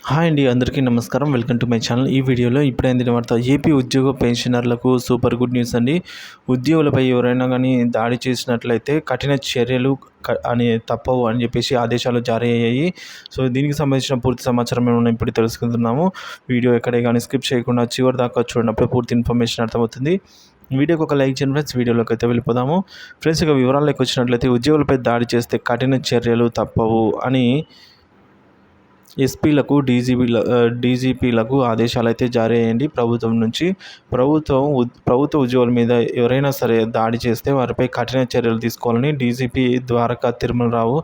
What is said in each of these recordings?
Hi అండి, అందరికీ నమస్కారం. Welcome to my channel. ఈ వీడియోలో ఇప్పుడైంది వార్త ఏపీ ఉద్యోగ పెన్షనర్లకు సూపర్ గుడ్ న్యూస్ అండి. ఉద్యోగులపై ఎవరైనా కానీ దాడి చేసినట్లయితే కఠిన చర్యలు అని తప్పవు అని చెప్పేసి ఆదేశాలు జారీ అయ్యాయి. సో దీనికి సంబంధించిన పూర్తి సమాచారం మనం ఇప్పుడు తెలుసుకుంటున్నాము. వీడియో ఎక్కడే కానీ స్కిప్ చేయకుండా చివరి దాకా చూడనప్పుడు పూర్తి ఇన్ఫర్మేషన్ అర్థమవుతుంది. వీడియోకి ఒక లైక్ చేయండి ఫ్రెండ్స్. వీడియోలోకి అయితే వెళ్ళిపోదాము ఫ్రెండ్స్. ఇక వివరాల్లోకి వచ్చినట్లయితే ఉద్యోగులపై దాడి చేస్తే కఠిన చర్యలు తప్పవు అని ఎస్పీలకు డీజీపీలకు ఆదేశాలు అయితే జారీ అయ్యాయండి ప్రభుత్వం నుంచి. ప్రభుత్వ ఉద్యోగుల మీద ఎవరైనా సరే దాడి చేస్తే వారిపై కఠిన చర్యలు తీసుకోవాలని డీజీపీ ద్వారకా తిరుమలరావు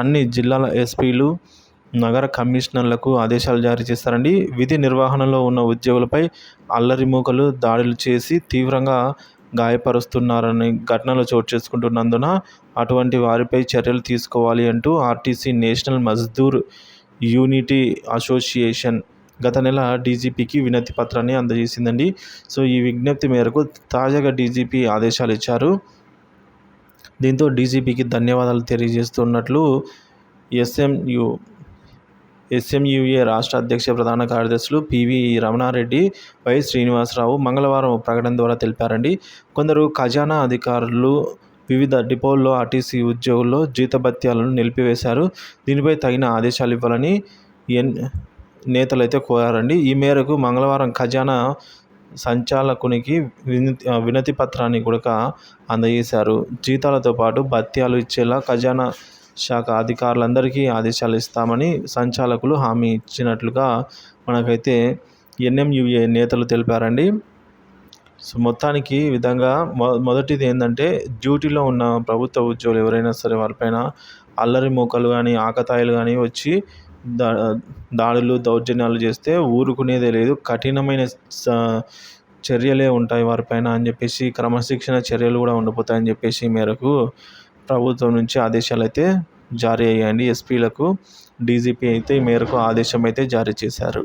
అన్ని జిల్లాల ఎస్పీలు, నగర కమిషనర్లకు ఆదేశాలు జారీ చేస్తారండి. విధి నిర్వహణలో ఉన్న ఉద్యోగులపై అల్లరిమూకలు దాడులు చేసి తీవ్రంగా గాయపరుస్తున్నారని ఘటనలు చోటు చేసుకుంటున్నందున అటువంటి వారిపై చర్యలు తీసుకోవాలి అంటూ RTC national Mazdoor unity association గత నెల డీజీపీకి వినతి పత్రాన్ని అందజేసిందండి. సో ఈ విజ్ఞప్తి మేరకు తాజాగా డీజీపీ ఆదేశాలు ఇచ్చారు. దీంతో డీజీపీకి ధన్యవాదాలు తెలియజేస్తున్నట్లు ఎస్ఎంయూఏ రాష్ట్ర అధ్యక్ష ప్రధాన కార్యదర్శులు పివి రమణారెడ్డి, వై శ్రీనివాసరావు మంగళవారం ప్రకటన ద్వారా తెలిపారండి. కొందరు ఖజానా అధికారులు వివిధ డిపోల్లో ఆర్టీసీ ఉద్యోగుల్లో జీతభత్యాలను నిలిపివేశారు. దీనిపై తగిన ఆదేశాలు ఇవ్వాలని నేతలైతే కోరారండి. ఈ మేరకు మంగళవారం ఖజానా సంచాలకునికి వినతి పత్రాన్ని కూడా అందజేశారు. జీతాలతో పాటు భత్యాలు ఇచ్చేలా ఖజానా శాఖ అధికారులందరికీ ఆదేశాలు ఇస్తామని సంచాలకులు హామీ ఇచ్చినట్లుగా మనకైతే ఎన్ఎంయూఏ నేతలు తెలిపారండి. సో మొత్తానికి విధంగా మొదటిది ఏంటంటే, డ్యూటీలో ఉన్న ప్రభుత్వ ఉద్యోగులు ఎవరైనా సరే వారిపైన అల్లరి మూకలు కానీ ఆకతాయిలు కానీ వచ్చి దాడులు దౌర్జన్యాలు చేస్తే ఊరుకునేదే లేదు. కఠినమైన చర్యలే ఉంటాయి వారిపైన అని చెప్పేసి, క్రమశిక్షణ చర్యలు కూడా ఉండిపోతాయని చెప్పేసి మేరకు ప్రభుత్వం నుంచి ఆదేశాలు అయితే జారీ అయ్యాయండి. ఎస్పీలకు డీజీపీ అయితే ఈ మేరకు ఆదేశం అయితే జారీ చేశారు.